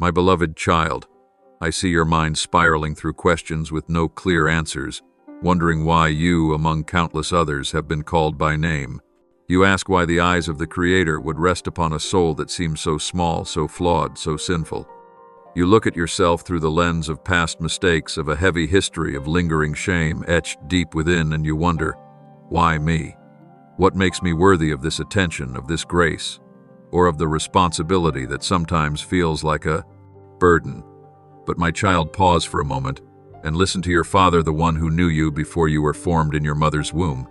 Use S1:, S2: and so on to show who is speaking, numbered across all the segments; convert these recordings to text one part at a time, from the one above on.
S1: My beloved child, I see your mind spiraling through questions with no clear answers, wondering why you, among countless others, have been called by name. You ask why the eyes of the Creator would rest upon a soul that seems so small, so flawed, so sinful. You look at yourself through the lens of past mistakes, of a heavy history of lingering shame etched deep within, and you wonder, why me? What makes me worthy of this attention, of this grace, or of the responsibility that sometimes feels like a burden? But my child, pause for a moment and listen to your Father, the one who knew you before you were formed in your mother's womb.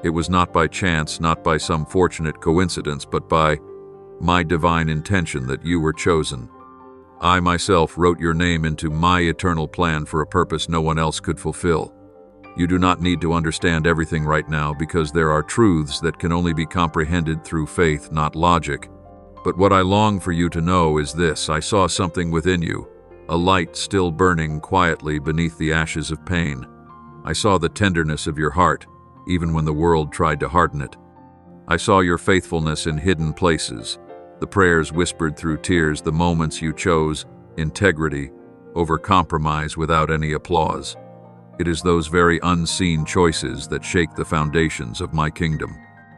S1: It was not by chance, not by some fortunate coincidence, but by my divine intention that you were chosen. I myself wrote your name into my eternal plan for a purpose no one else could fulfill. You do not need to understand everything right now, because there are truths that can only be comprehended through faith, not logic. But what I long for you to know is this: I saw something within you, a light still burning quietly beneath the ashes of pain. I saw the tenderness of your heart, even when the world tried to harden it. I saw your faithfulness in hidden places, the prayers whispered through tears, the moments you chose integrity over compromise without any applause. It is those very unseen choices that shake the foundations of my kingdom.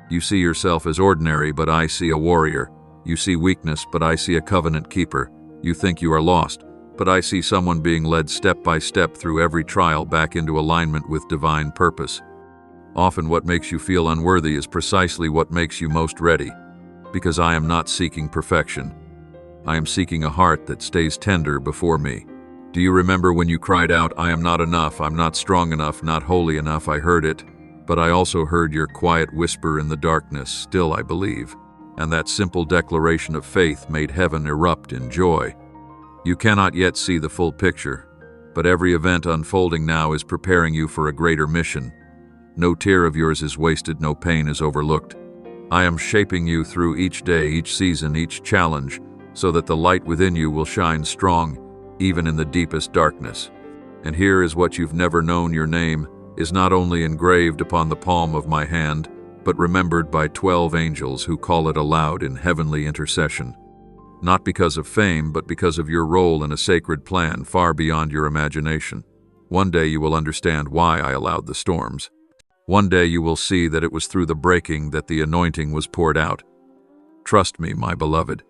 S1: You see yourself as ordinary, but I see a warrior. You see weakness, but I see a covenant keeper. You think you are lost, but I see someone being led step by step through every trial back into alignment with divine purpose. Often what makes you feel unworthy is precisely what makes you most ready, because I am not seeking perfection. I am seeking a heart that stays tender before me. Do you remember when you cried out, "I am not enough, I'm not strong enough, not holy enough"? I heard it, but I also heard your quiet whisper in the darkness, "Still I believe." And that simple declaration of faith made heaven erupt in joy. You cannot yet see the full picture, but every event unfolding now is preparing you for a greater mission. No tear of yours is wasted, no pain is overlooked. I am shaping you through each day, each season, each challenge, so that the light within you will shine strong, even in the deepest darkness. And here is what you've never known: your name is not only engraved upon the palm of my hand, but remembered by 12 angels who call it aloud in heavenly intercession. Not because of fame, but because of your role in a sacred plan far beyond your imagination. One day you will understand why I allowed the storms. One day you will see that it was through the breaking that the anointing was poured out. Trust me, my beloved.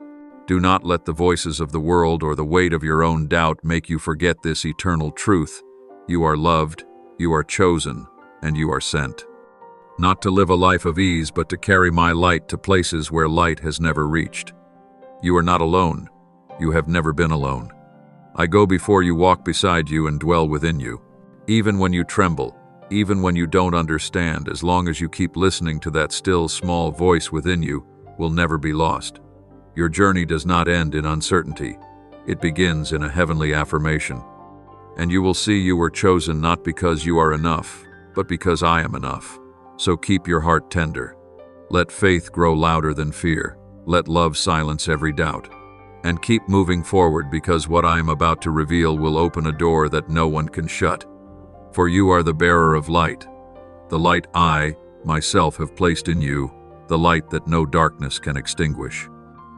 S1: Do not let the voices of the world or the weight of your own doubt make you forget this eternal truth. You are loved, you are chosen, and you are sent. Not to live a life of ease, but to carry my light to places where light has never reached. You are not alone. You have never been alone. I go before you, walk beside you, and dwell within you. Even when you tremble, even when you don't understand, as long as you keep listening to that still small voice within you, will never be lost. Your journey does not end in uncertainty. It begins in a heavenly affirmation. And you will see you were chosen not because you are enough, but because I am enough. So keep your heart tender. Let faith grow louder than fear. Let love silence every doubt. And keep moving forward, because what I am about to reveal will open a door that no one can shut. For you are the bearer of light, the light I, myself, have placed in you, the light that no darkness can extinguish.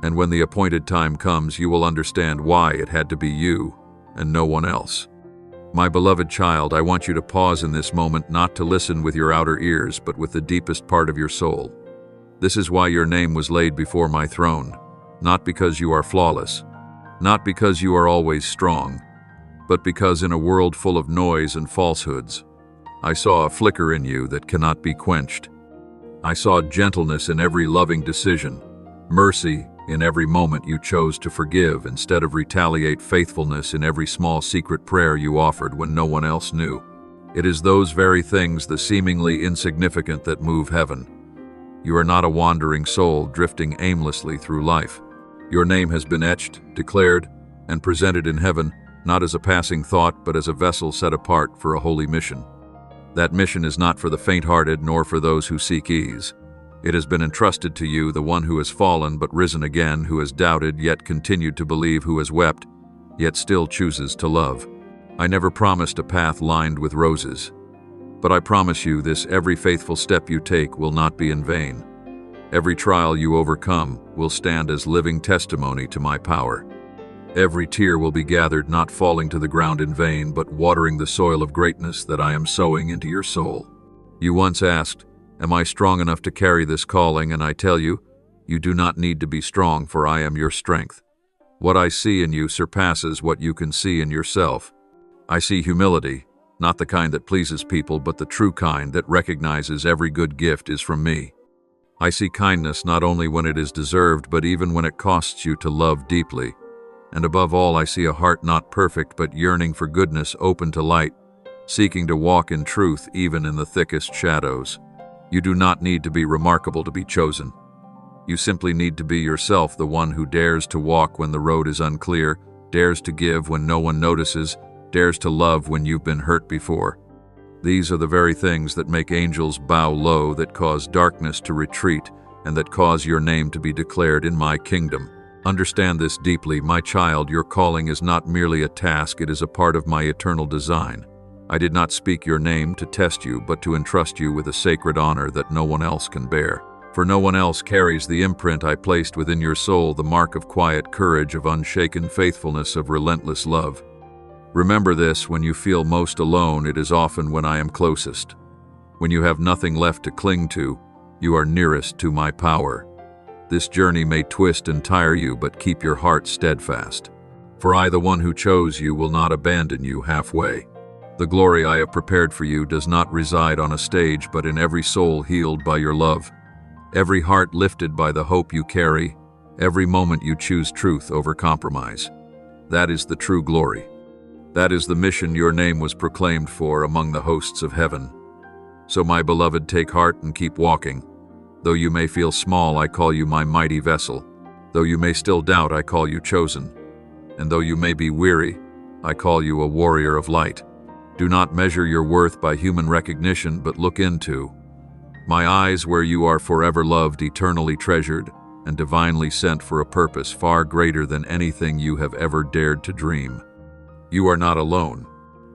S1: And when the appointed time comes, you will understand why it had to be you and no one else. My beloved child, I want you to pause in this moment, not to listen with your outer ears, but with the deepest part of your soul. This is why your name was laid before my throne, not because you are flawless, not because you are always strong, but because in a world full of noise and falsehoods, I saw a flicker in you that cannot be quenched. I saw gentleness in every loving decision, mercy in every moment you chose to forgive instead of retaliate, faithfulness in every small secret prayer you offered when no one else knew. It is those very things, the seemingly insignificant, that move heaven. You are not a wandering soul drifting aimlessly through life. Your name has been etched, declared, and presented in heaven, not as a passing thought, but as a vessel set apart for a holy mission. That mission is not for the faint-hearted, nor for those who seek ease. It has been entrusted to you, the one who has fallen but risen again, who has doubted yet continued to believe, who has wept yet still chooses to love. I never promised a path lined with roses, but I promise you this: every faithful step you take will not be in vain. Every trial you overcome will stand as living testimony to my power. Every tear will be gathered, not falling to the ground in vain, but watering the soil of greatness that I am sowing into your soul. You once asked, "Am I strong enough to carry this calling?" And I tell you, you do not need to be strong, for I am your strength. What I see in you surpasses what you can see in yourself. I see humility, not the kind that pleases people, but the true kind that recognizes every good gift is from me. I see kindness not only when it is deserved, but even when it costs you to love deeply. And above all, I see a heart not perfect, but yearning for goodness, open to light, seeking to walk in truth even in the thickest shadows. You do not need to be remarkable to be chosen. You simply need to be yourself, the one who dares to walk when the road is unclear, dares to give when no one notices, dares to love when you've been hurt before. These are the very things that make angels bow low, that cause darkness to retreat, and that cause your name to be declared in my kingdom. Understand this deeply, my child. Your calling is not merely a task, it is a part of my eternal design. I did not speak your name to test you, but to entrust you with a sacred honor that no one else can bear. For no one else carries the imprint I placed within your soul, the mark of quiet courage, of unshaken faithfulness, of relentless love. Remember this: when you feel most alone, it is often when I am closest. When you have nothing left to cling to, you are nearest to my power. This journey may twist and tire you, but keep your heart steadfast. For I, the one who chose you, will not abandon you halfway. The glory I have prepared for you does not reside on a stage, but in every soul healed by your love, every heart lifted by the hope you carry, every moment you choose truth over compromise. That is the true glory. That is the mission your name was proclaimed for among the hosts of heaven. So, my beloved, take heart and keep walking. Though you may feel small, I call you my mighty vessel. Though you may still doubt, I call you chosen. And though you may be weary, I call you a warrior of light. Do not measure your worth by human recognition, but look into my eyes, where you are forever loved, eternally treasured, and divinely sent for a purpose far greater than anything you have ever dared to dream. You are not alone.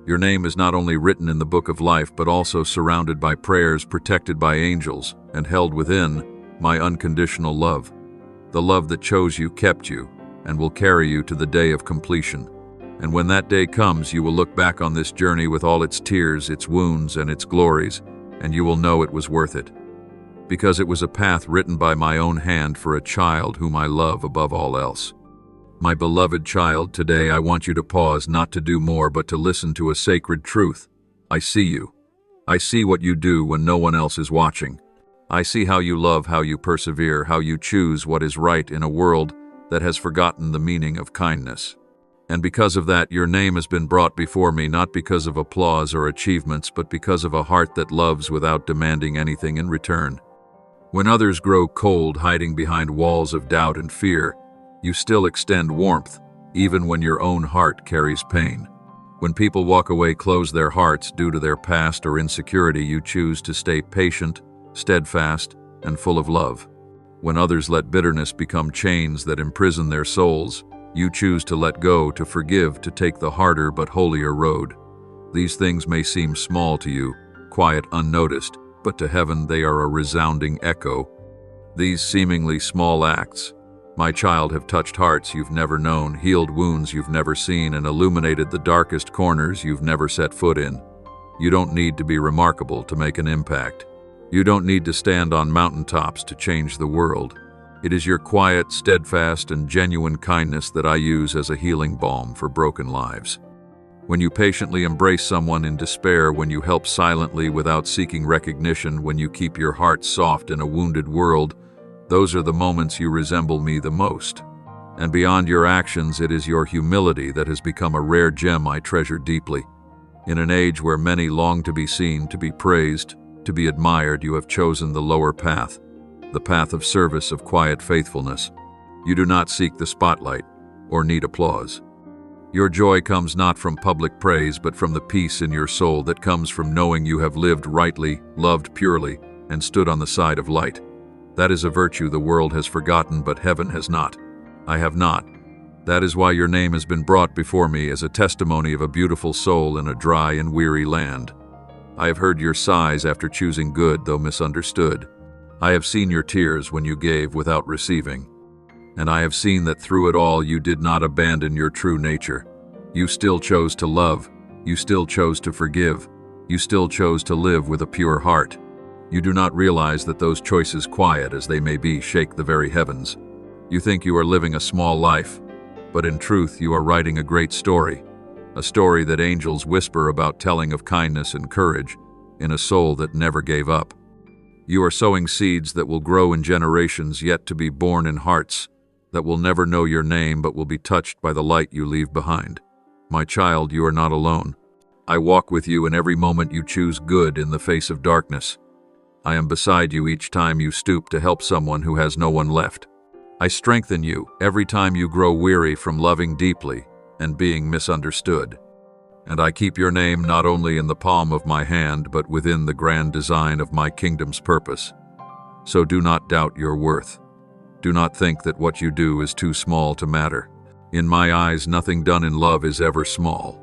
S1: Your name is not only written in the book of life, but also surrounded by prayers, protected by angels, and held within my unconditional love. The love that chose you, kept you, and will carry you to the day of completion. And when that day comes, you will look back on this journey with all its tears, its wounds, and its glories, and you will know it was worth it. Because it was a path written by my own hand for a child whom I love above all else. My beloved child, today I want you to pause, not to do more, but to listen to a sacred truth. I see you. I see what you do when no one else is watching. I see how you love, how you persevere, how you choose what is right in a world that has forgotten the meaning of kindness. And because of that, your name has been brought before me, not because of applause or achievements, but because of a heart that loves without demanding anything in return. When others grow cold, hiding behind walls of doubt and fear, you still extend warmth, even when your own heart carries pain. When people walk away, close their hearts due to their past or insecurity, you choose to stay patient, steadfast, and full of love. When others let bitterness become chains that imprison their souls, you choose to let go, to forgive, to take the harder but holier road. These things may seem small to you, quiet, unnoticed, but to heaven they are a resounding echo. These seemingly small acts, my child, have touched hearts you've never known, healed wounds you've never seen, and illuminated the darkest corners you've never set foot in. You don't need to be remarkable to make an impact. You don't need to stand on mountaintops to change the world. It is your quiet, steadfast, and genuine kindness that I use as a healing balm for broken lives. When you patiently embrace someone in despair, when you help silently without seeking recognition, when you keep your heart soft in a wounded world, those are the moments you resemble me the most. And beyond your actions, it is your humility that has become a rare gem I treasure deeply. In an age where many long to be seen, to be praised, to be admired, you have chosen the lower path, the path of service, of quiet faithfulness. You do not seek the spotlight or need applause. Your joy comes not from public praise, but from the peace in your soul that comes from knowing you have lived rightly, loved purely, and stood on the side of light. That is a virtue the world has forgotten, but heaven has not. I have not. That is why your name has been brought before me as a testimony of a beautiful soul in a dry and weary land. I have heard your sighs after choosing good, though misunderstood. I have seen your tears when you gave without receiving. And I have seen that through it all you did not abandon your true nature. You still chose to love. You still chose to forgive. You still chose to live with a pure heart. You do not realize that those choices, quiet as they may be, shake the very heavens. You think you are living a small life, but in truth you are writing a great story. A story that angels whisper about, telling of kindness and courage in a soul that never gave up. You are sowing seeds that will grow in generations yet to be born in hearts that will never know your name but will be touched by the light you leave behind. My child, you are not alone. I walk with you in every moment you choose good in the face of darkness. I am beside you each time you stoop to help someone who has no one left. I strengthen you every time you grow weary from loving deeply and being misunderstood. And I keep your name not only in the palm of my hand but within the grand design of my kingdom's purpose. So do not doubt your worth. Do not think that what you do is too small to matter. In my eyes, nothing done in love is ever small.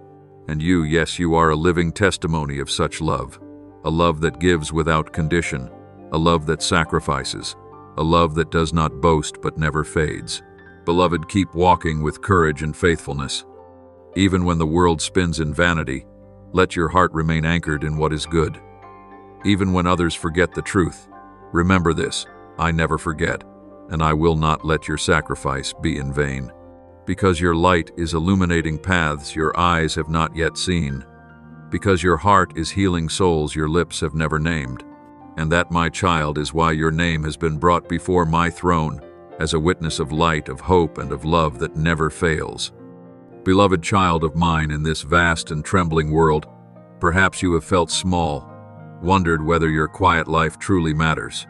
S1: And you, yes, you are a living testimony of such love. A love that gives without condition. A love that sacrifices. A love that does not boast but never fades. Beloved, keep walking with courage and faithfulness. Even when the world spins in vanity, let your heart remain anchored in what is good. Even when others forget the truth, remember this: I never forget, and I will not let your sacrifice be in vain. Because your light is illuminating paths your eyes have not yet seen. Because your heart is healing souls your lips have never named. And that, my child, is why your name has been brought before my throne as a witness of light, of hope, and of love that never fails. Beloved child of mine, in this vast and trembling world, perhaps you have felt small, wondered whether your quiet life truly matters,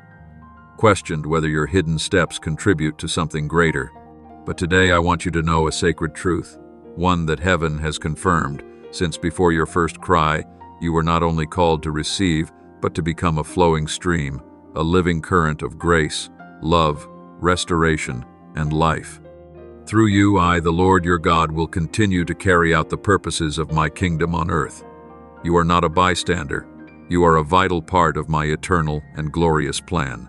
S1: questioned whether your hidden steps contribute to something greater. But today I want you to know a sacred truth, one that heaven has confirmed, since before your first cry, you were not only called to receive, but to become a flowing stream, a living current of grace, love, restoration, and life. Through you, I, the Lord your God, will continue to carry out the purposes of my kingdom on earth. You are not a bystander. You are a vital part of my eternal and glorious plan.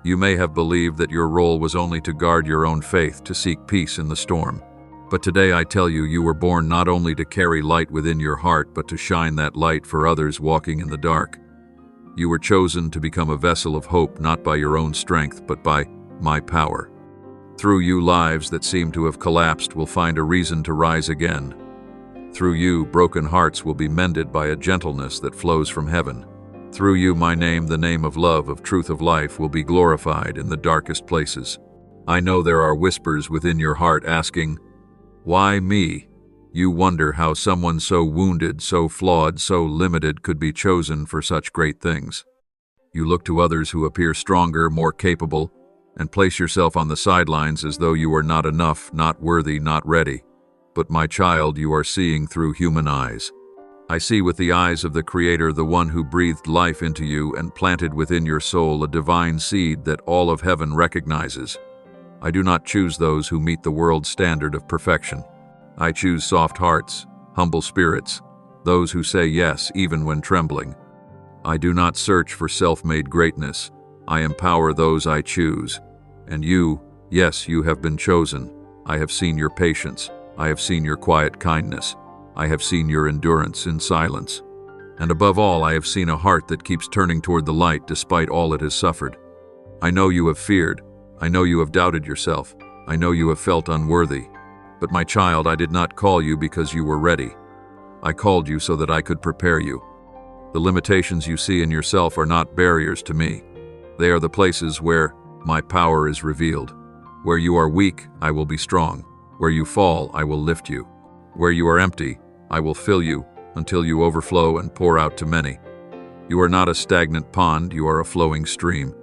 S1: You may have believed that your role was only to guard your own faith, to seek peace in the storm. But today I tell you, you were born not only to carry light within your heart, but to shine that light for others walking in the dark. You were chosen to become a vessel of hope, not by your own strength, but by my power. Through you, lives that seem to have collapsed will find a reason to rise again. Through you, broken hearts will be mended by a gentleness that flows from heaven. Through you, my name, the name of love, of truth, of life, will be glorified in the darkest places. I know there are whispers within your heart asking, why me? You wonder how someone so wounded, so flawed, so limited could be chosen for such great things. You look to others who appear stronger, more capable, and place yourself on the sidelines as though you are not enough, not worthy, not ready. But my child, you are seeing through human eyes. I see with the eyes of the Creator, the one who breathed life into you and planted within your soul a divine seed that all of heaven recognizes. I do not choose those who meet the world's standard of perfection. I choose soft hearts, humble spirits, those who say yes even when trembling. I do not search for self-made greatness. I empower those I choose. And you, yes, you have been chosen. I have seen your patience. I have seen your quiet kindness. I have seen your endurance in silence. And above all, I have seen a heart that keeps turning toward the light despite all it has suffered. I know you have feared. I know you have doubted yourself. I know you have felt unworthy. But my child, I did not call you because you were ready. I called you so that I could prepare you. The limitations you see in yourself are not barriers to me. They are the places where my power is revealed. Where you are weak, I will be strong. Where you fall, I will lift you. Where you are empty, I will fill you until you overflow and pour out to many. You are not a stagnant pond, you are a flowing stream.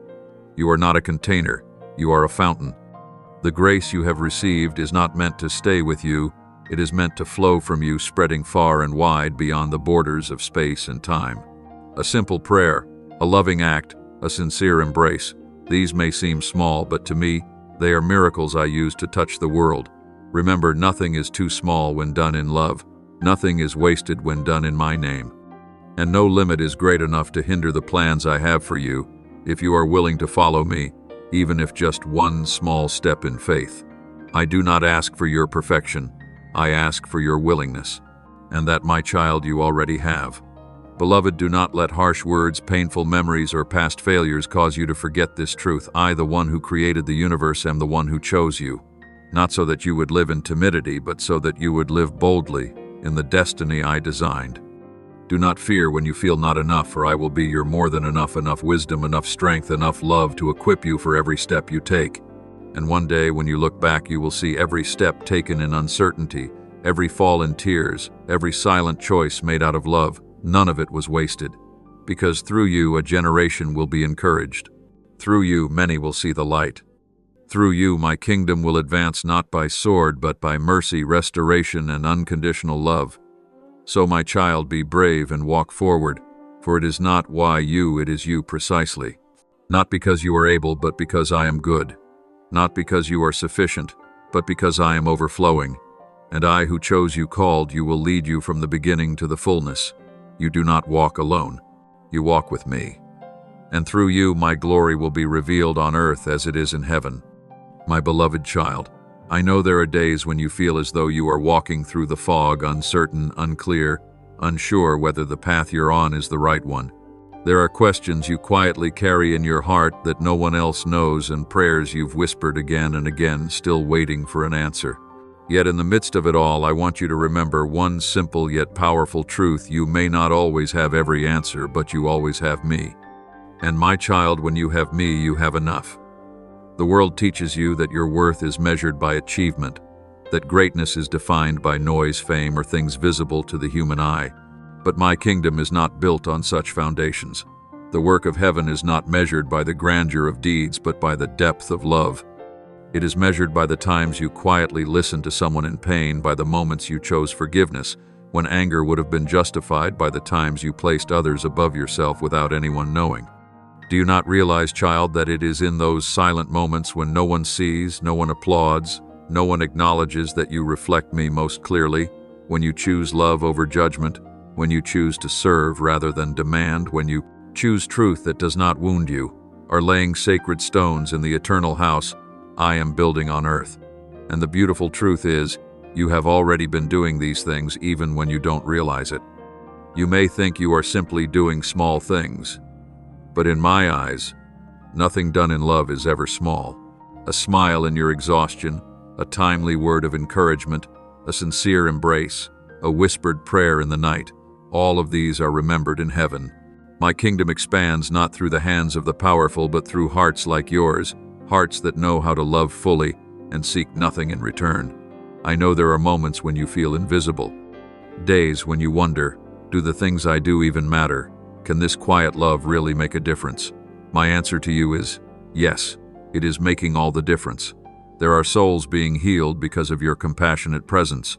S1: You are not a container, you are a fountain. The grace you have received is not meant to stay with you, it is meant to flow from you, spreading far and wide beyond the borders of space and time. A simple prayer, a loving act, a sincere embrace. These may seem small, but to me, they are miracles I use to touch the world. Remember, nothing is too small when done in love. Nothing is wasted when done in my name. And no limit is great enough to hinder the plans I have for you, if you are willing to follow me, even if just one small step in faith. I do not ask for your perfection. I ask for your willingness. And that, my child, you already have. Beloved, do not let harsh words, painful memories, or past failures cause you to forget this truth. I, the one who created the universe, am the one who chose you. Not so that you would live in timidity, but so that you would live boldly in the destiny I designed. Do not fear when you feel not enough, for I will be your more than enough wisdom, enough strength, enough love to equip you for every step you take. And one day, when you look back, you will see every step taken in uncertainty, every fall in tears, every silent choice made out of love. None of it was wasted. Because through you, a generation will be encouraged. Through you, many will see the light. Through you, my kingdom will advance not by sword, but by mercy, restoration, and unconditional love. So, my child, be brave and walk forward, for it is not why you, it is you precisely. Not because you are able, but because I am good. Not because you are sufficient, but because I am overflowing. And I who chose you called you will lead you from the beginning to the fullness. You do not walk alone. You walk with me. And through you, my glory will be revealed on earth as it is in heaven. My beloved child, I know there are days when you feel as though you are walking through the fog, uncertain, unclear, unsure whether the path you're on is the right one. There are questions you quietly carry in your heart that no one else knows, and prayers you've whispered again and again, still waiting for an answer. Yet in the midst of it all, I want you to remember one simple yet powerful truth. You may not always have every answer, but you always have me. And my child, when you have me, you have enough. The world teaches you that your worth is measured by achievement, that greatness is defined by noise, fame, or things visible to the human eye. But my kingdom is not built on such foundations. The work of heaven is not measured by the grandeur of deeds, but by the depth of love. It is measured by the times you quietly listened to someone in pain, by the moments you chose forgiveness, when anger would have been justified, by the times you placed others above yourself without anyone knowing. Do you not realize, child, that it is in those silent moments when no one sees, no one applauds, no one acknowledges that you reflect me most clearly, when you choose love over judgment, when you choose to serve rather than demand, when you choose truth that does not wound you, are laying sacred stones in the eternal house I am building on earth. And the beautiful truth is, you have already been doing these things even when you don't realize it. You may think you are simply doing small things, but in my eyes, nothing done in love is ever small. A smile in your exhaustion, a timely word of encouragement, a sincere embrace, a whispered prayer in the night, all of these are remembered in heaven. My kingdom expands not through the hands of the powerful, but through hearts like yours, hearts that know how to love fully and seek nothing in return. I know there are moments when you feel invisible, days when you wonder, do the things I do even matter? Can this quiet love really make a difference? My answer to you is, yes, it is making all the difference. There are souls being healed because of your compassionate presence.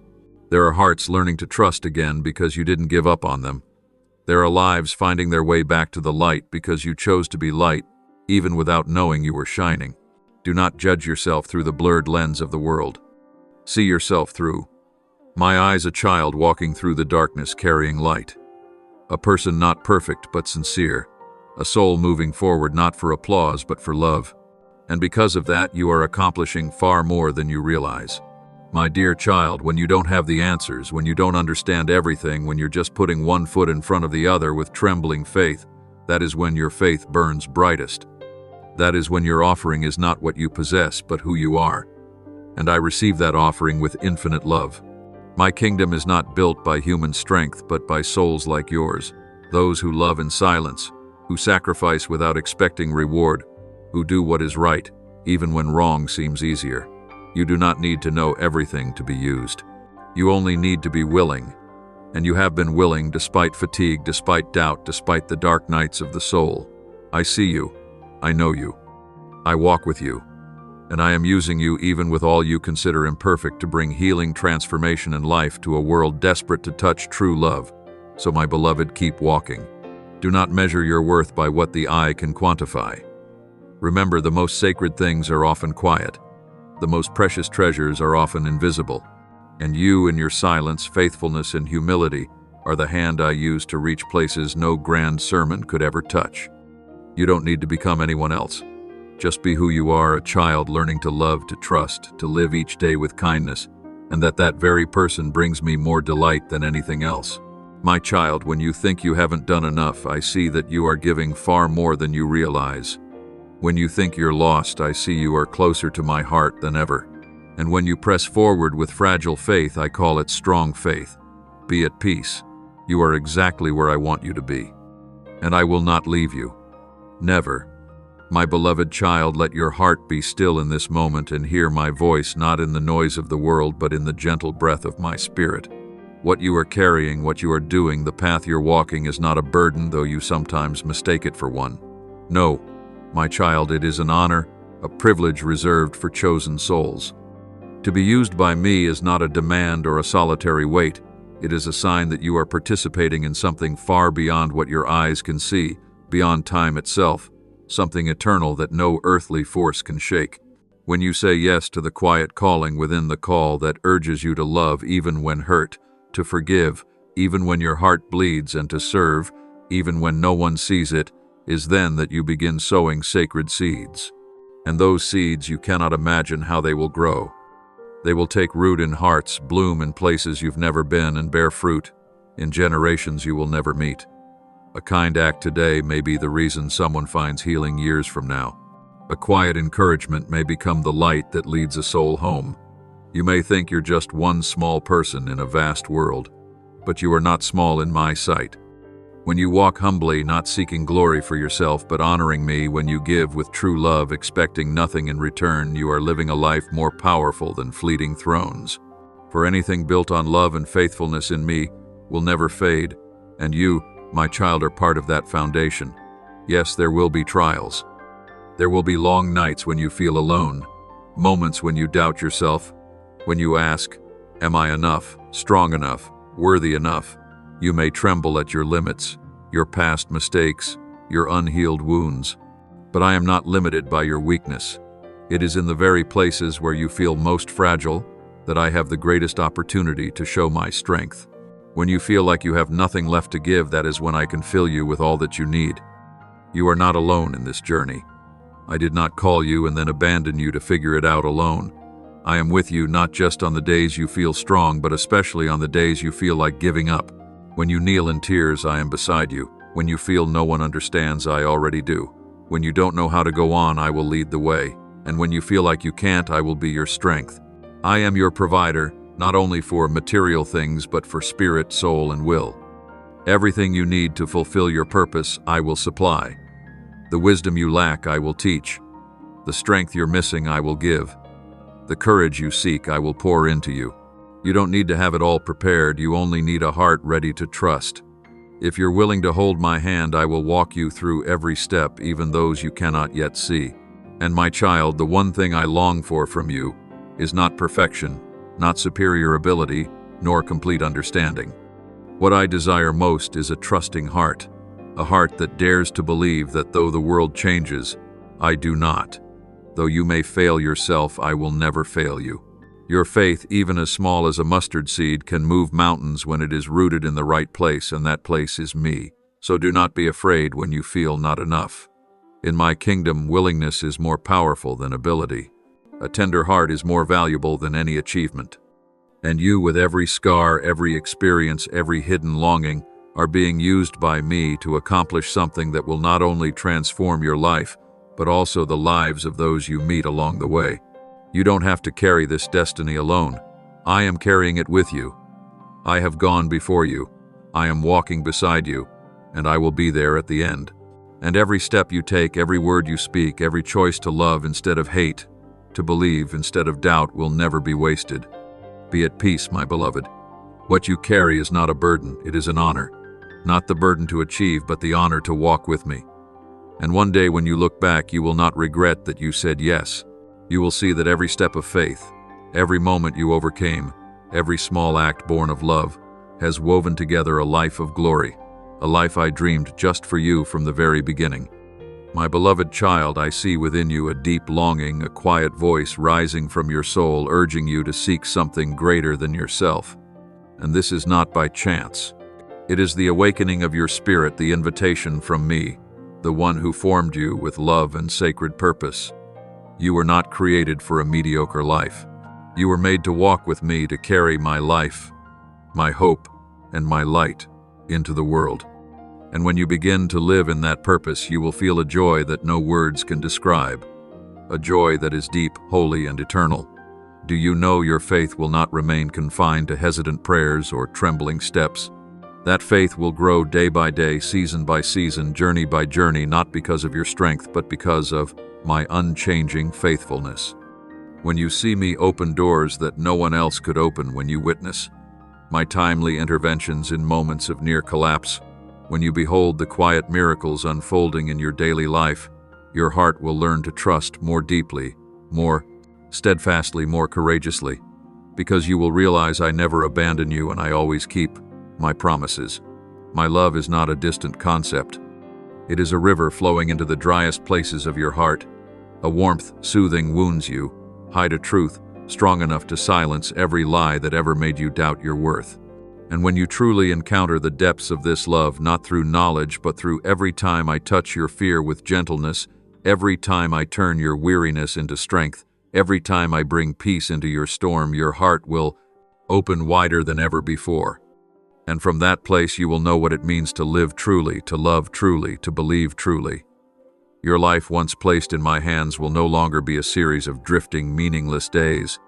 S1: There are hearts learning to trust again because you didn't give up on them. There are lives finding their way back to the light because you chose to be light, even without knowing you were shining. Do not judge yourself through the blurred lens of the world. See yourself through my eyes, a child walking through the darkness carrying light. A person not perfect but sincere. A soul moving forward not for applause but for love. And because of that, you are accomplishing far more than you realize. My dear child, when you don't have the answers, when you don't understand everything, when you're just putting one foot in front of the other with trembling faith, that is when your faith burns brightest. That is when your offering is not what you possess, but who you are. And I receive that offering with infinite love. My kingdom is not built by human strength, but by souls like yours, those who love in silence, who sacrifice without expecting reward, who do what is right, even when wrong seems easier. You do not need to know everything to be used. You only need to be willing. And you have been willing despite fatigue, despite doubt, despite the dark nights of the soul. I see you. I know you. I walk with you. And I am using you even with all you consider imperfect to bring healing, transformation, and life to a world desperate to touch true love. So my beloved, keep walking. Do not measure your worth by what the eye can quantify. Remember, the most sacred things are often quiet. The most precious treasures are often invisible. And you, in your silence, faithfulness, and humility, are the hand I use to reach places no grand sermon could ever touch. You don't need to become anyone else. Just be who you are, a child learning to love, to trust, to live each day with kindness, and that very person brings me more delight than anything else. My child, when you think you haven't done enough, I see that you are giving far more than you realize. When you think you're lost, I see you are closer to my heart than ever. And when you press forward with fragile faith, I call it strong faith. Be at peace. You are exactly where I want you to be. And I will not leave you. Never. My beloved child, let your heart be still in this moment and hear my voice, not in the noise of the world, but in the gentle breath of my spirit. What you are carrying, what you are doing, the path you're walking is not a burden, though you sometimes mistake it for one. No, my child, it is an honor, a privilege reserved for chosen souls. To be used by me is not a demand or a solitary weight. It is a sign that you are participating in something far beyond what your eyes can see, beyond time itself, something eternal that no earthly force can shake. When you say yes to the quiet calling within the call that urges you to love even when hurt, to forgive even when your heart bleeds, and to serve even when no one sees it, is then that you begin sowing sacred seeds. And those seeds, you cannot imagine how they will grow. They will take root in hearts, bloom in places you've never been, and bear fruit in generations you will never meet. A kind act today may be the reason someone finds healing years from now. A quiet encouragement may become the light that leads a soul home. You may think you're just one small person in a vast world, but you are not small in my sight. When you walk humbly, not seeking glory for yourself, but honoring me, when you give with true love, expecting nothing in return, you are living a life more powerful than fleeting thrones. For anything built on love and faithfulness in me will never fade, and you, my child, are part of that foundation. Yes, there will be trials. There will be long nights when you feel alone, moments when you doubt yourself, when you ask, am I enough, strong enough, worthy enough? You may tremble at your limits, your past mistakes, your unhealed wounds. But I am not limited by your weakness. It is in the very places where you feel most fragile that I have the greatest opportunity to show my strength. When you feel like you have nothing left to give, that is when I can fill you with all that you need. You are not alone in this journey. I did not call you and then abandon you to figure it out alone. I am with you not just on the days you feel strong, but especially on the days you feel like giving up. When you kneel in tears, I am beside you. When you feel no one understands, I already do. When you don't know how to go on, I will lead the way. And when you feel like you can't, I will be your strength. I am your provider, not only for material things, but for spirit, soul, and will. Everything you need to fulfill your purpose, I will supply. The wisdom you lack, I will teach. The strength you're missing, I will give. The courage you seek, I will pour into you. You don't need to have it all prepared, you only need a heart ready to trust. If you're willing to hold my hand, I will walk you through every step, even those you cannot yet see. And my child, the one thing I long for from you is not perfection, not superior ability, nor complete understanding. What I desire most is a trusting heart, a heart that dares to believe that though the world changes, I do not. Though you may fail yourself, I will never fail you. Your faith, even as small as a mustard seed, can move mountains when it is rooted in the right place, and that place is me. So do not be afraid when you feel not enough. In my kingdom, willingness is more powerful than ability. A tender heart is more valuable than any achievement. And you, with every scar, every experience, every hidden longing, are being used by me to accomplish something that will not only transform your life, but also the lives of those you meet along the way. You don't have to carry this destiny alone. I am carrying it with you. I have gone before you. I am walking beside you, and I will be there at the end. And every step you take, every word you speak, every choice to love instead of hate, to believe instead of doubt, will never be wasted. Be at peace, my beloved. What you carry is not a burden, it is an honor. Not the burden to achieve, but the honor to walk with me. And one day when you look back, you will not regret that you said yes. You will see that every step of faith, every moment you overcame, every small act born of love, has woven together a life of glory, a life I dreamed just for you from the very beginning. My beloved child, I see within you a deep longing, a quiet voice rising from your soul, urging you to seek something greater than yourself. And this is not by chance. It is the awakening of your spirit, the invitation from me, the one who formed you with love and sacred purpose. You were not created for a mediocre life. You were made to walk with me, to carry my life, my hope, and my light into the world. And when you begin to live in that purpose, you will feel a joy that no words can describe, a joy that is deep, holy, and eternal. Do you know your faith will not remain confined to hesitant prayers or trembling steps? That faith will grow day by day, season by season, journey by journey, not because of your strength, but because of my unchanging faithfulness. When you see me open doors that no one else could open, when you witness my timely interventions in moments of near collapse, when you behold the quiet miracles unfolding in your daily life, your heart will learn to trust more deeply, more steadfastly, more courageously, because you will realize I never abandon you and I always keep my promises. My love is not a distant concept. It is a river flowing into the driest places of your heart. A warmth soothing wounds you, hide a truth strong enough to silence every lie that ever made you doubt your worth. And when you truly encounter the depths of this love, not through knowledge, but through every time I touch your fear with gentleness, every time I turn your weariness into strength, every time I bring peace into your storm, your heart will open wider than ever before. And from that place you will know what it means to live truly, to love truly, to believe truly. Your life, once placed in my hands, will no longer be a series of drifting, meaningless days.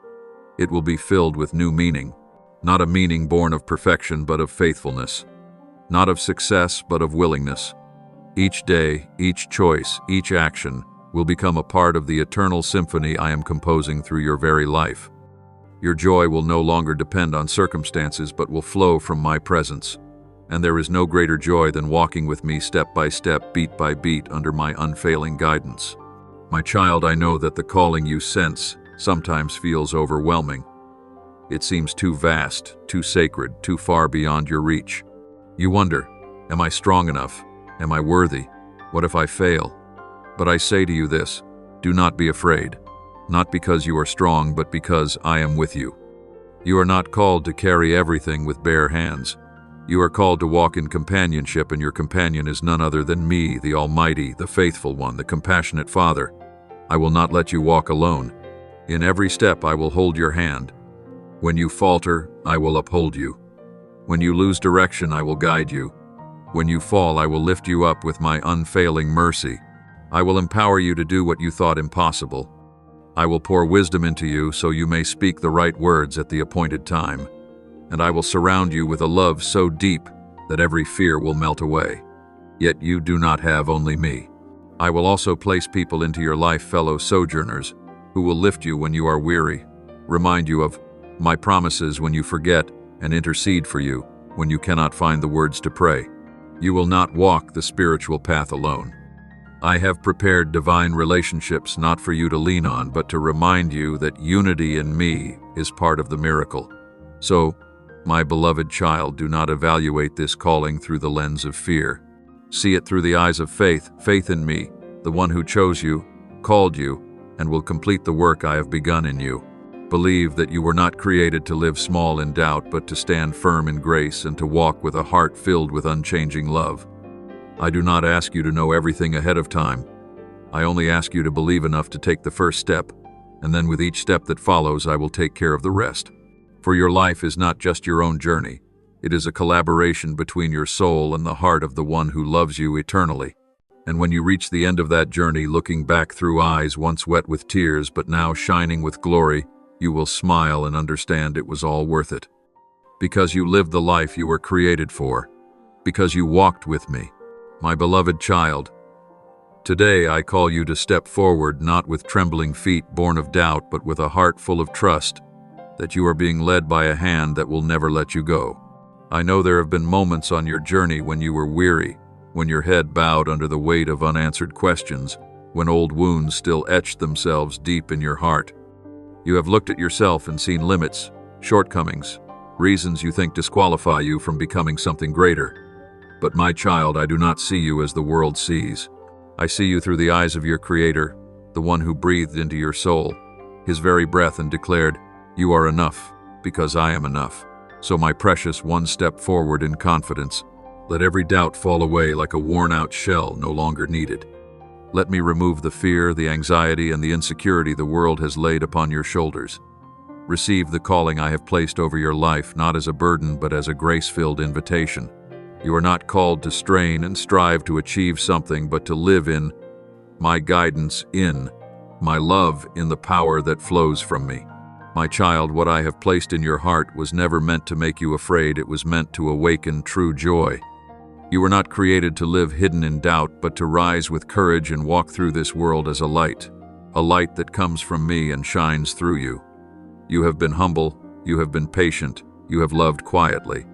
S1: It will be filled with new meaning, not a meaning born of perfection, but of faithfulness, not of success, but of willingness. Each day, each choice, each action will become a part of the eternal symphony I am composing through your very life. Your joy will no longer depend on circumstances, but will flow from my presence. And there is no greater joy than walking with me step by step, beat by beat, under my unfailing guidance. My child, I know that the calling you sense sometimes feels overwhelming. It seems too vast, too sacred, too far beyond your reach. You wonder, am I strong enough? Am I worthy? What if I fail? But I say to you this, do not be afraid. Not because you are strong, but because I am with you. You are not called to carry everything with bare hands. You are called to walk in companionship, and your companion is none other than me, the Almighty, the Faithful One, the Compassionate Father. I will not let you walk alone. In every step I will hold your hand. When you falter, I will uphold you. When you lose direction, I will guide you. When you fall, I will lift you up with my unfailing mercy. I will empower you to do what you thought impossible. I will pour wisdom into you so you may speak the right words at the appointed time. And I will surround you with a love so deep that every fear will melt away. Yet you do not have only me. I will also place people into your life, fellow sojourners, who will lift you when you are weary, remind you of my promises when you forget, and intercede for you when you cannot find the words to pray. You will not walk the spiritual path alone. I have prepared divine relationships not for you to lean on, but to remind you that unity in me is part of the miracle. So, my beloved child, do not evaluate this calling through the lens of fear. See it through the eyes of faith, faith in me, the one who chose you, called you, and will complete the work I have begun in you. Believe that you were not created to live small in doubt, but to stand firm in grace and to walk with a heart filled with unchanging love. I do not ask you to know everything ahead of time. I only ask you to believe enough to take the first step, and then with each step that follows, I will take care of the rest. For your life is not just your own journey. It is a collaboration between your soul and the heart of the one who loves you eternally. And when you reach the end of that journey, looking back through eyes once wet with tears but now shining with glory, you will smile and understand it was all worth it. Because you lived the life you were created for. Because you walked with me. My beloved child, today I call you to step forward, not with trembling feet born of doubt, but with a heart full of trust that you are being led by a hand that will never let you go. I know there have been moments on your journey when you were weary, when your head bowed under the weight of unanswered questions, when old wounds still etched themselves deep in your heart. You have looked at yourself and seen limits, shortcomings, reasons you think disqualify you from becoming something greater. But my child, I do not see you as the world sees. I see you through the eyes of your Creator, the one who breathed into your soul his very breath and declared, "You are enough, because I am enough." So my precious one, step forward in confidence. Let every doubt fall away like a worn-out shell no longer needed. Let me remove the fear, the anxiety, and the insecurity the world has laid upon your shoulders. Receive the calling I have placed over your life, not as a burden, but as a grace-filled invitation. You are not called to strain and strive to achieve something, but to live in my guidance, in my love, in the power that flows from me. My child, what I have placed in your heart was never meant to make you afraid. It was meant to awaken true joy. You were not created to live hidden in doubt, but to rise with courage and walk through this world as a light that comes from me and shines through you. You have been humble, you have been patient, you have loved quietly.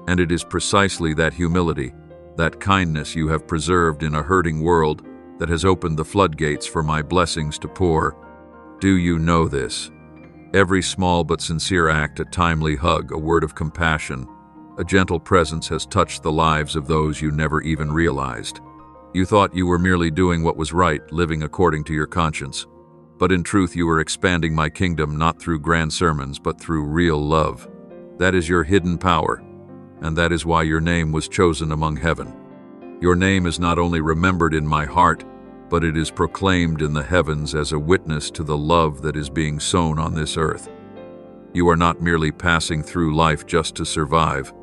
S1: And it is precisely that humility, that kindness you have preserved in a hurting world that has opened the floodgates for my blessings to pour. Do you know this? Every small but sincere act, a timely hug, a word of compassion, a gentle presence has touched the lives of those you never even realized. You thought you were merely doing what was right, living according to your conscience. But in truth, you were expanding my kingdom not through grand sermons, but through real love. That is your hidden power, and that is why your name was chosen among heaven. Your name is not only remembered in my heart, but it is proclaimed in the heavens as a witness to the love that is being sown on this earth. You are not merely passing through life just to survive.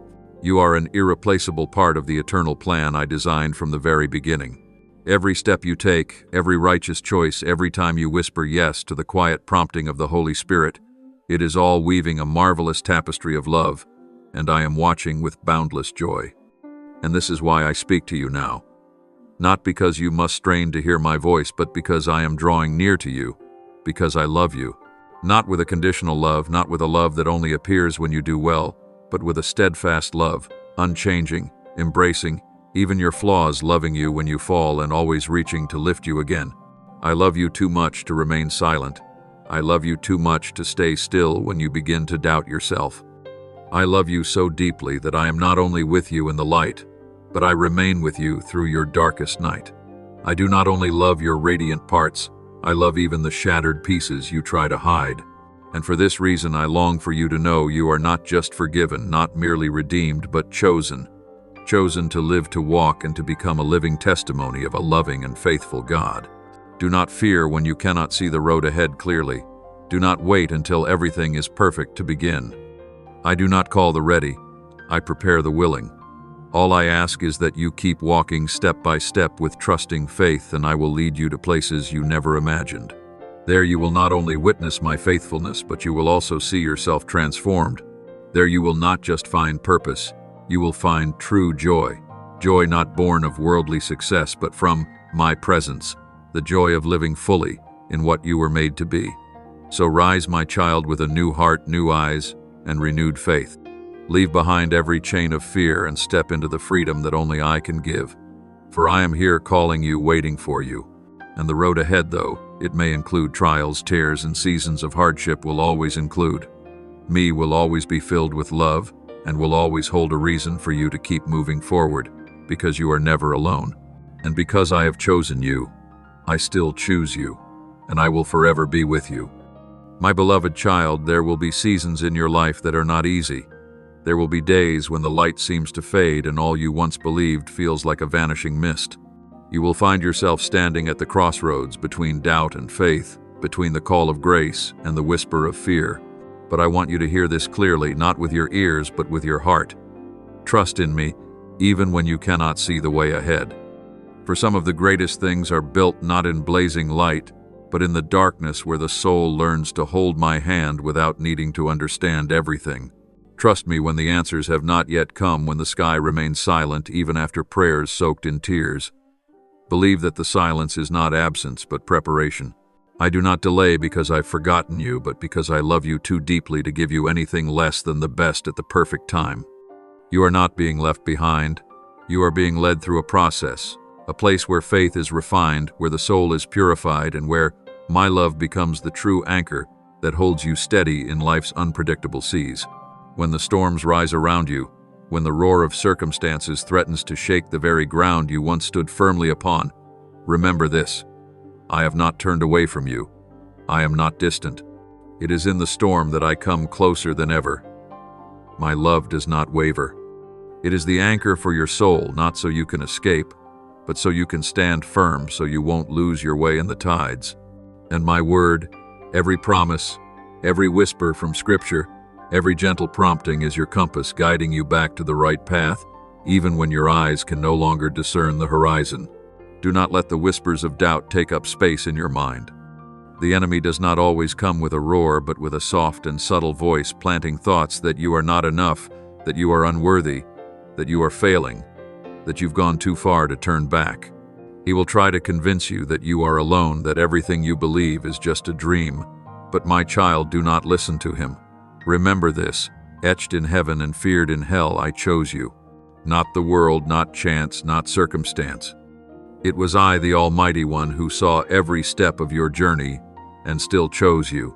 S1: You are an irreplaceable part of the eternal plan I designed from the very beginning. Every step you take, every righteous choice, every time you whisper yes to the quiet prompting of the Holy Spirit, it is all weaving a marvelous tapestry of love, and I am watching with boundless joy. And this is why I speak to you now. Not because you must strain to hear my voice, but because I am drawing near to you, because I love you. Not with a conditional love, not with a love that only appears when you do well, but with a steadfast love, unchanging, embracing, even your flaws, loving you when you fall and always reaching to lift you again. I love you too much to remain silent. I love you too much to stay still when you begin to doubt yourself. I love you so deeply that I am not only with you in the light, but I remain with you through your darkest night. I do not only love your radiant parts, I love even the shattered pieces you try to hide. And for this reason I long for you to know you are not just forgiven, not merely redeemed, but chosen to live, to walk, and to become a living testimony of a loving and faithful God. Do not fear when you cannot see the road ahead clearly. Do not wait until everything is perfect to begin. I do not call the ready, I prepare the willing. All I ask is that you keep walking step by step with trusting faith, and I will lead you to places you never imagined. There you will not only witness my faithfulness, but you will also see yourself transformed. There you will not just find purpose, you will find true joy. Joy not born of worldly success, but from my presence, the joy of living fully in what you were made to be. So rise, my child, with a new heart, new eyes, and renewed faith. Leave behind every chain of fear and step into the freedom that only I can give. For I am here calling you, waiting for you. And the road ahead, though it may include trials, tears, and seasons of hardship, will always include me, will always be filled with love, and will always hold a reason for you to keep moving forward, because you are never alone. And because I have chosen you, I still choose you, and I will forever be with you. My beloved child, there will be seasons in your life that are not easy. There will be days when the light seems to fade and all you once believed feels like a vanishing mist. You will find yourself standing at the crossroads between doubt and faith, between the call of grace and the whisper of fear. But I want you to hear this clearly, not with your ears, but with your heart. Trust in me, even when you cannot see the way ahead. For some of the greatest things are built not in blazing light, but in the darkness where the soul learns to hold my hand without needing to understand everything. Trust me when the answers have not yet come, when the sky remains silent even after prayers soaked in tears. Believe that the silence is not absence, but preparation. I do not delay because I've forgotten you, but because I love you too deeply to give you anything less than the best at the perfect time. You are not being left behind. You are being led through a process, a place where faith is refined, where the soul is purified, and where my love becomes the true anchor that holds you steady in life's unpredictable seas. When the storms rise around you, when the roar of circumstances threatens to shake the very ground you once stood firmly upon, remember this: I have not turned away from you. I am not distant. It is in the storm that I come closer than ever. My love does not waver. It is the anchor for your soul, not so you can escape, but so you can stand firm, so you won't lose your way in the tides. And my word, every promise, every whisper from Scripture, every gentle prompting is your compass guiding you back to the right path, even when your eyes can no longer discern the horizon. Do not let the whispers of doubt take up space in your mind. The enemy does not always come with a roar, but with a soft and subtle voice, planting thoughts that you are not enough, that you are unworthy, that you are failing, that you've gone too far to turn back. He will try to convince you that you are alone, that everything you believe is just a dream. But my child, do not listen to him. Remember this, etched in heaven and feared in hell, I chose you. Not the world, not chance, not circumstance. It was I, the Almighty One, who saw every step of your journey and still chose you.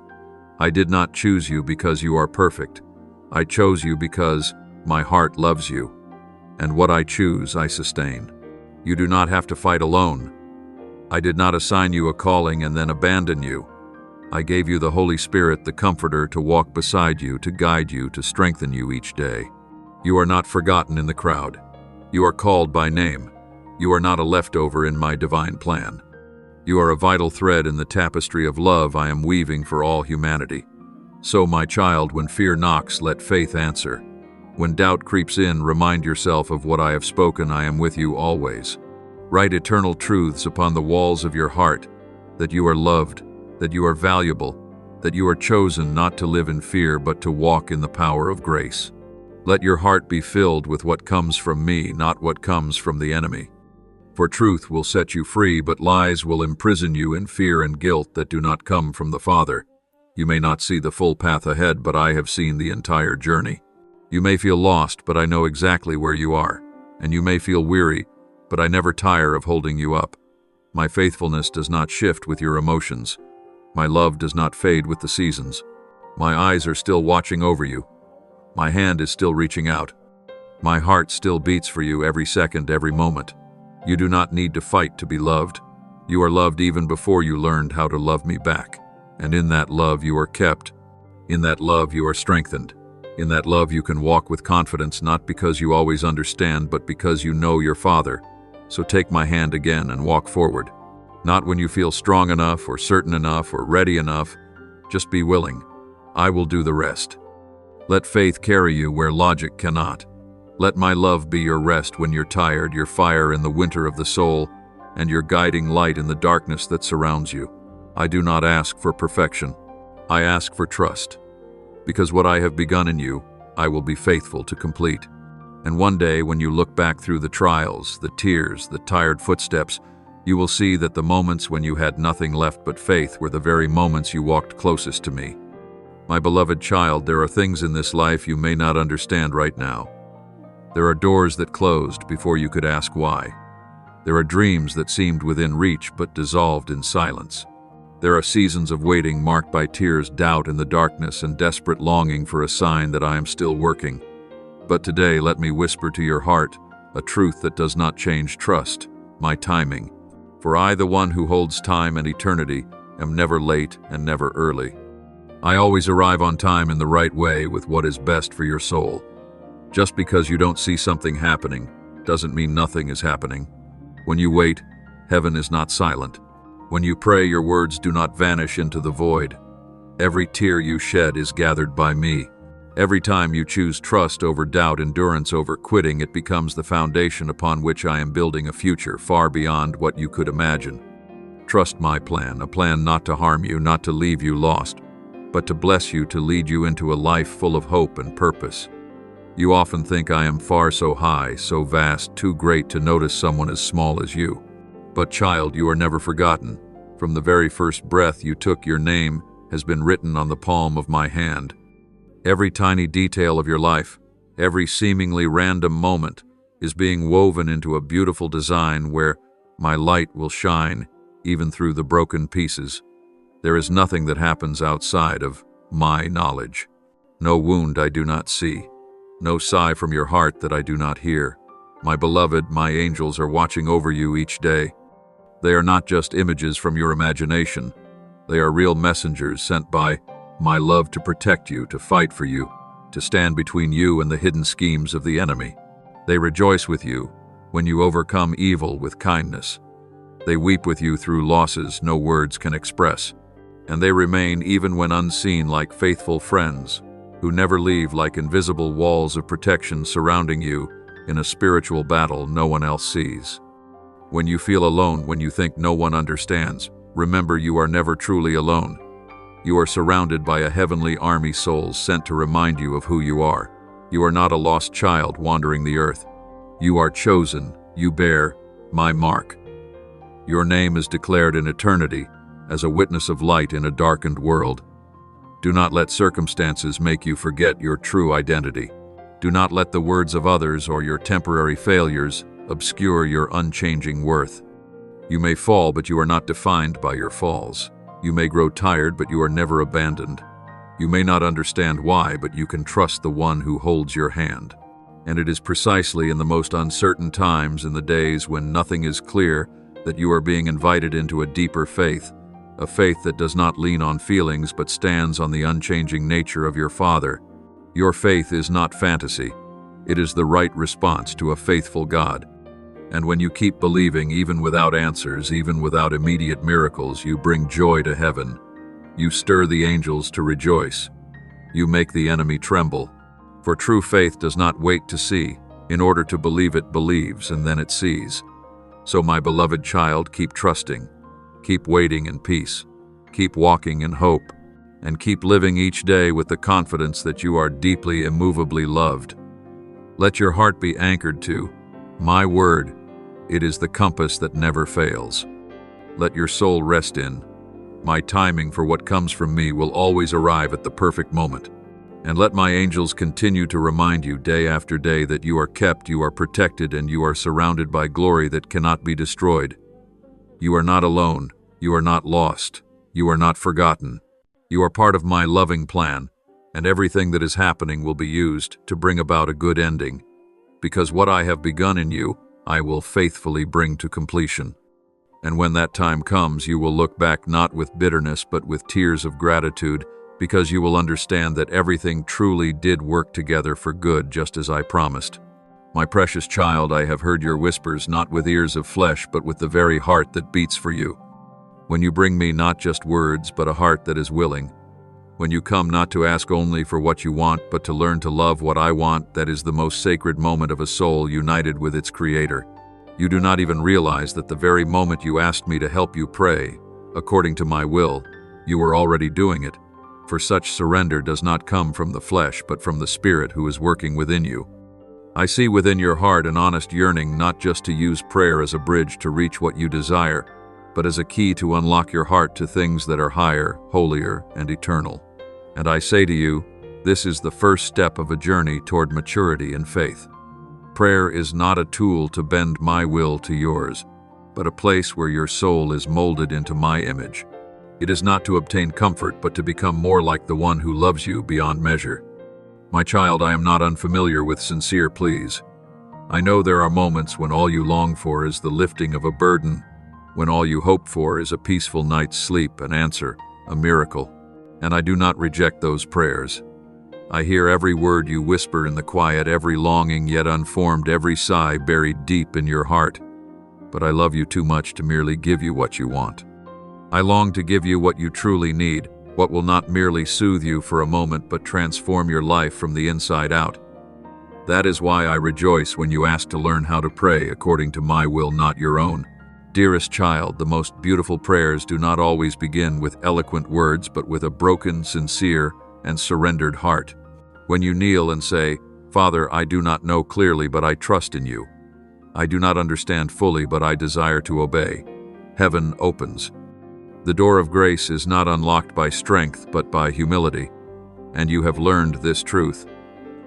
S1: I did not choose you because you are perfect. I chose you because my heart loves you. And what I choose, I sustain. You do not have to fight alone. I did not assign you a calling and then abandon you. I gave you the Holy Spirit, the Comforter, to walk beside you, to guide you, to strengthen you each day. You are not forgotten in the crowd. You are called by name. You are not a leftover in my divine plan. You are a vital thread in the tapestry of love I am weaving for all humanity. So, my child, when fear knocks, let faith answer. When doubt creeps in, remind yourself of what I have spoken. I am with you always. Write eternal truths upon the walls of your heart, that you are loved, that you are valuable, that you are chosen not to live in fear but to walk in the power of grace. Let your heart be filled with what comes from me, not what comes from the enemy. For truth will set you free, but lies will imprison you in fear and guilt that do not come from the Father. You may not see the full path ahead, but I have seen the entire journey. You may feel lost, but I know exactly where you are. And you may feel weary, but I never tire of holding you up. My faithfulness does not shift with your emotions. My love does not fade with the seasons. My eyes are still watching over you. My hand is still reaching out. My heart still beats for you every second, every moment. You do not need to fight to be loved. You are loved even before you learned how to love me back. And in that love you are kept. In that love you are strengthened. In that love you can walk with confidence, not because you always understand, but because you know your Father. So take my hand again and walk forward. Not when you feel strong enough or certain enough or ready enough. Just be willing. I will do the rest. Let faith carry you where logic cannot. Let my love be your rest when you're tired, your fire in the winter of the soul, and your guiding light in the darkness that surrounds you. I do not ask for perfection. I ask for trust. Because what I have begun in you, I will be faithful to complete. And one day, when you look back through the trials, the tears, the tired footsteps, you will see that the moments when you had nothing left but faith were the very moments you walked closest to me. My beloved child, there are things in this life you may not understand right now. There are doors that closed before you could ask why. There are dreams that seemed within reach but dissolved in silence. There are seasons of waiting marked by tears, doubt in the darkness, and desperate longing for a sign that I am still working. But today, let me whisper to your heart a truth that does not change: trust my timing. For I, the one who holds time and eternity, am never late and never early. I always arrive on time in the right way with what is best for your soul. Just because you don't see something happening doesn't mean nothing is happening. When you wait, heaven is not silent. When you pray, your words do not vanish into the void. Every tear you shed is gathered by me. Every time you choose trust over doubt, endurance over quitting, it becomes the foundation upon which I am building a future far beyond what you could imagine. Trust my plan, a plan not to harm you, not to leave you lost, but to bless you, to lead you into a life full of hope and purpose. You often think I am far so high, so vast, too great to notice someone as small as you. But child, you are never forgotten. From the very first breath you took, your name has been written on the palm of my hand. Every tiny detail of your life, every seemingly random moment, is being woven into a beautiful design where my light will shine even through the broken pieces. There is nothing that happens outside of my knowledge. No wound I do not see. No sigh from your heart that I do not hear. My beloved, my angels are watching over you each day. They are not just images from your imagination. They are real messengers sent by my love to protect you, to fight for you, to stand between you and the hidden schemes of the enemy. They rejoice with you when you overcome evil with kindness. They weep with you through losses no words can express. And they remain even when unseen like faithful friends, who never leave like invisible walls of protection surrounding you in a spiritual battle no one else sees. When you feel alone, when you think no one understands, remember you are never truly alone. You are surrounded by a heavenly army souls sent to remind you of who you are. You are not a lost child wandering the earth. You are chosen. You bear my mark. Your name is declared in eternity as a witness of light in a darkened world. Do not let circumstances make you forget your true identity. Do not let the words of others or your temporary failures obscure your unchanging worth. You may fall, but you are not defined by your falls. You may grow tired, but you are never abandoned. You may not understand why, but you can trust the one who holds your hand. And it is precisely in the most uncertain times, in the days when nothing is clear, that you are being invited into a deeper faith, a faith that does not lean on feelings but stands on the unchanging nature of your Father. Your faith is not fantasy. It is the right response to a faithful God. And when you keep believing, even without answers, even without immediate miracles, you bring joy to heaven. You stir the angels to rejoice. You make the enemy tremble. For true faith does not wait to see. In order to believe, it believes, and then it sees. So, my beloved child, keep trusting. Keep waiting in peace. Keep walking in hope. And keep living each day with the confidence that you are deeply, immovably loved. Let your heart be anchored to my word. It is the compass that never fails. Let your soul rest in my timing, for what comes from me will always arrive at the perfect moment. And let my angels continue to remind you day after day that you are kept, you are protected, and you are surrounded by glory that cannot be destroyed. You are not alone. You are not lost. You are not forgotten. You are part of my loving plan, and everything that is happening will be used to bring about a good ending. Because what I have begun in you, I will faithfully bring to completion. And when that time comes, you will look back not with bitterness but with tears of gratitude, because you will understand that everything truly did work together for good, just as I promised. My precious child, I have heard your whispers, not with ears of flesh, but with the very heart that beats for you. When you bring me not just words, but a heart that is willing. When you come not to ask only for what you want, but to learn to love what I want, that is the most sacred moment of a soul united with its Creator. You do not even realize that the very moment you asked me to help you pray, according to my will, you were already doing it. For such surrender does not come from the flesh, but from the Spirit who is working within you. I see within your heart an honest yearning not just to use prayer as a bridge to reach what you desire, but as a key to unlock your heart to things that are higher, holier, and eternal. And I say to you, this is the first step of a journey toward maturity in faith. Prayer is not a tool to bend my will to yours, but a place where your soul is molded into my image. It is not to obtain comfort, but to become more like the one who loves you beyond measure. My child, I am not unfamiliar with sincere pleas. I know there are moments when all you long for is the lifting of a burden, when all you hope for is a peaceful night's sleep, an answer, a miracle. And I do not reject those prayers. I hear every word you whisper in the quiet, every longing yet unformed, every sigh buried deep in your heart. But I love you too much to merely give you what you want. I long to give you what you truly need, what will not merely soothe you for a moment but transform your life from the inside out. That is why I rejoice when you ask to learn how to pray according to my will, not your own. Dearest child, the most beautiful prayers do not always begin with eloquent words, but with a broken, sincere, and surrendered heart. When you kneel and say, Father, I do not know clearly, but I trust in you. I do not understand fully, but I desire to obey. Heaven opens. The door of grace is not unlocked by strength, but by humility. And you have learned this truth.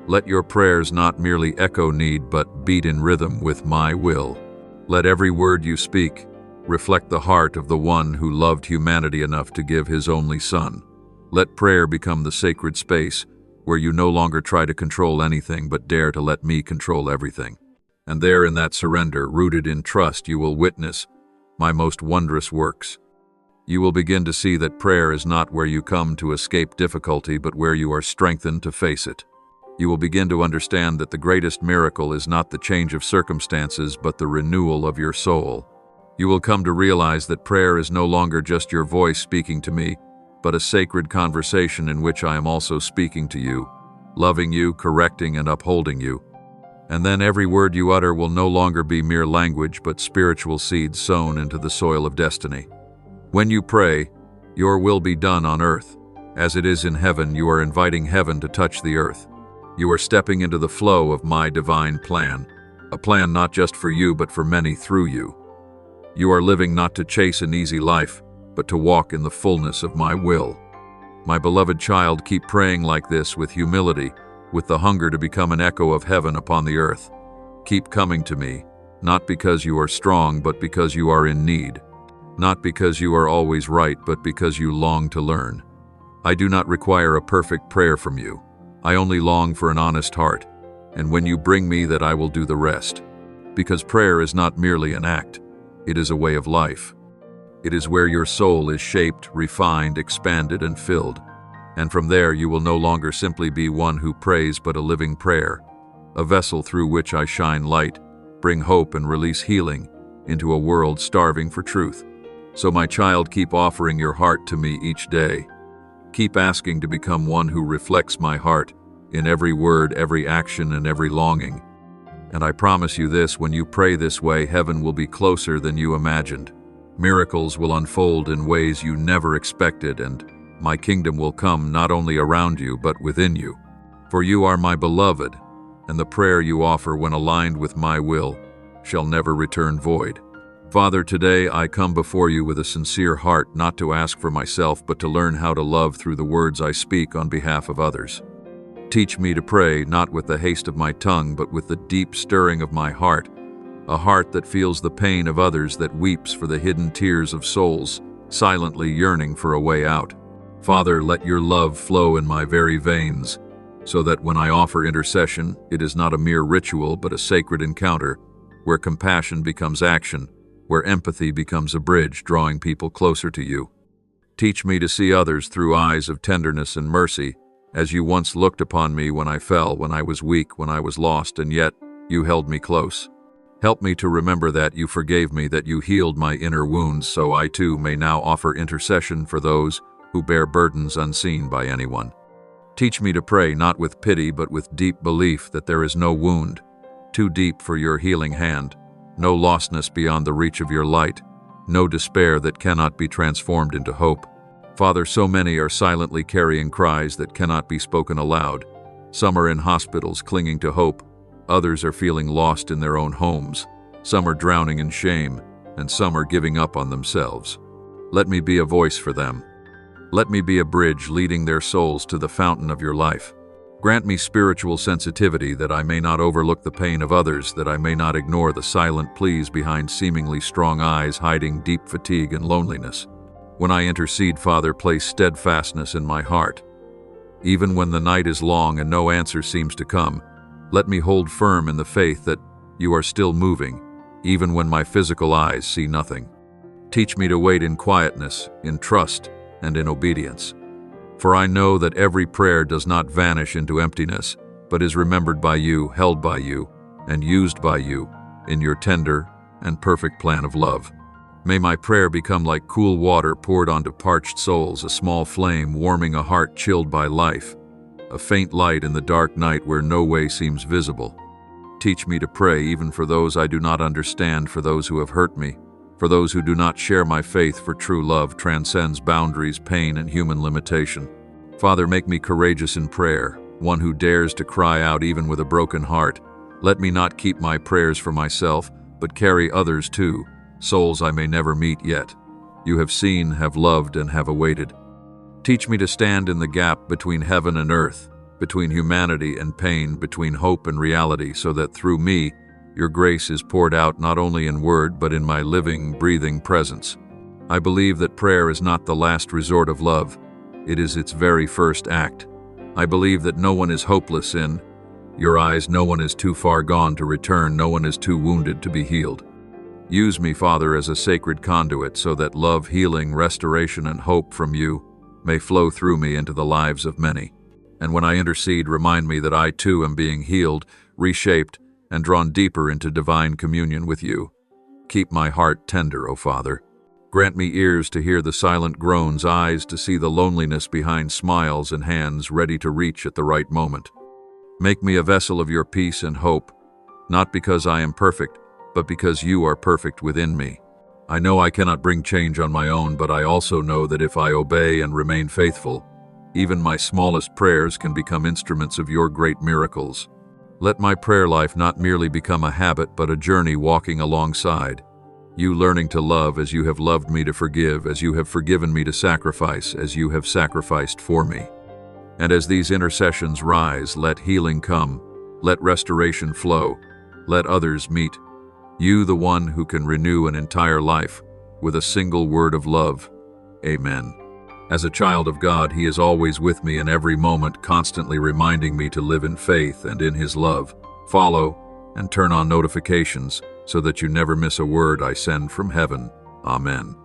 S1: Let your prayers not merely echo need, but beat in rhythm with my will. Let every word you speak reflect the heart of the one who loved humanity enough to give his only Son. Let prayer become the sacred space where you no longer try to control anything, but dare to let me control everything. And there in that surrender, rooted in trust, you will witness my most wondrous works. You will begin to see that prayer is not where you come to escape difficulty, but where you are strengthened to face it. You will begin to understand that the greatest miracle is not the change of circumstances, but the renewal of your soul. You will come to realize that prayer is no longer just your voice speaking to me, but a sacred conversation in which I am also speaking to you, loving you, correcting, and upholding you. And then every word you utter will no longer be mere language, but spiritual seeds sown into the soil of destiny. When you pray, "Your will be done on earth, as it is in heaven," you are inviting heaven to touch the earth. You are stepping into the flow of my divine plan, a plan not just for you, but for many through you. You are living not to chase an easy life, but to walk in the fullness of my will. My beloved child, keep praying like this with humility, with the hunger to become an echo of heaven upon the earth. Keep coming to me, not because you are strong, but because you are in need. Not because you are always right, but because you long to learn. I do not require a perfect prayer from you. I only long for an honest heart, and when you bring me that, I will do the rest. Because prayer is not merely an act, it is a way of life. It is where your soul is shaped, refined, expanded, and filled. And from there you will no longer simply be one who prays, but a living prayer, a vessel through which I shine light, bring hope, and release healing into a world starving for truth. So my child, keep offering your heart to me each day. Keep asking to become one who reflects my heart in every word, every action, and every longing. And I promise you this, when you pray this way, heaven will be closer than you imagined. Miracles will unfold in ways you never expected, and my kingdom will come not only around you, but within you. For you are my beloved, and the prayer you offer when aligned with my will shall never return void. Father, today I come before you with a sincere heart, not to ask for myself, but to learn how to love through the words I speak on behalf of others. Teach me to pray not with the haste of my tongue, but with the deep stirring of my heart, a heart that feels the pain of others, that weeps for the hidden tears of souls silently yearning for a way out. Father, let your love flow in my very veins, so that when I offer intercession, it is not a mere ritual, but a sacred encounter, where compassion becomes action, where empathy becomes a bridge drawing people closer to you. Teach me to see others through eyes of tenderness and mercy, as you once looked upon me when I fell, when I was weak, when I was lost, and yet you held me close. Help me to remember that you forgave me, that you healed my inner wounds, so I too may now offer intercession for those who bear burdens unseen by anyone. Teach me to pray not with pity, but with deep belief that there is no wound too deep for your healing hand, no lostness beyond the reach of your light, no despair that cannot be transformed into hope. Father, so many are silently carrying cries that cannot be spoken aloud. Some are in hospitals clinging to hope. Others are feeling lost in their own homes. Some are drowning in shame, and some are giving up on themselves. Let me be a voice for them. Let me be a bridge leading their souls to the fountain of your life. Grant me spiritual sensitivity, that I may not overlook the pain of others, that I may not ignore the silent pleas behind seemingly strong eyes hiding deep fatigue and loneliness. When I intercede, Father, place steadfastness in my heart. Even when the night is long and no answer seems to come, let me hold firm in the faith that you are still moving, even when my physical eyes see nothing. Teach me to wait in quietness, in trust, and in obedience. For I know that every prayer does not vanish into emptiness, but is remembered by you, held by you, and used by you in your tender and perfect plan of love. May my prayer become like cool water poured onto parched souls, a small flame warming a heart chilled by life, a faint light in the dark night where no way seems visible. Teach me to pray even for those I do not understand, for those who have hurt me, for those who do not share my faith, for true love transcends boundaries, pain, and human limitation. Father, make me courageous in prayer, one who dares to cry out even with a broken heart. Let me not keep my prayers for myself, but carry others too, souls I may never meet yet. You have seen, have loved, and have awaited. Teach me to stand in the gap between heaven and earth, between humanity and pain, between hope and reality, so that through me, your grace is poured out not only in word, but in my living, breathing presence. I believe that prayer is not the last resort of love. It is its very first act. I believe that no one is hopeless in your eyes, no one is too far gone to return, no one is too wounded to be healed. Use me, Father, as a sacred conduit, so that love, healing, restoration, and hope from you may flow through me into the lives of many. And when I intercede, remind me that I too am being healed, reshaped, and drawn deeper into divine communion with you. Keep my heart tender, O Father. Grant me ears to hear the silent groans, eyes to see the loneliness behind smiles, and hands ready to reach at the right moment. Make me a vessel of your peace and hope, not because I am perfect, but because you are perfect within me. I know I cannot bring change on my own, but I also know that if I obey and remain faithful, even my smallest prayers can become instruments of your great miracles. Let my prayer life not merely become a habit, but a journey walking alongside you, learning to love as you have loved me, to forgive as you have forgiven me, to sacrifice as you have sacrificed for me. And as these intercessions rise, let healing come, let restoration flow, let others meet you, the one who can renew an entire life with a single word of love. Amen. As a child of God, He is always with me in every moment, constantly reminding me to live in faith and in His love. Follow and turn on notifications so that you never miss a word I send from heaven. Amen.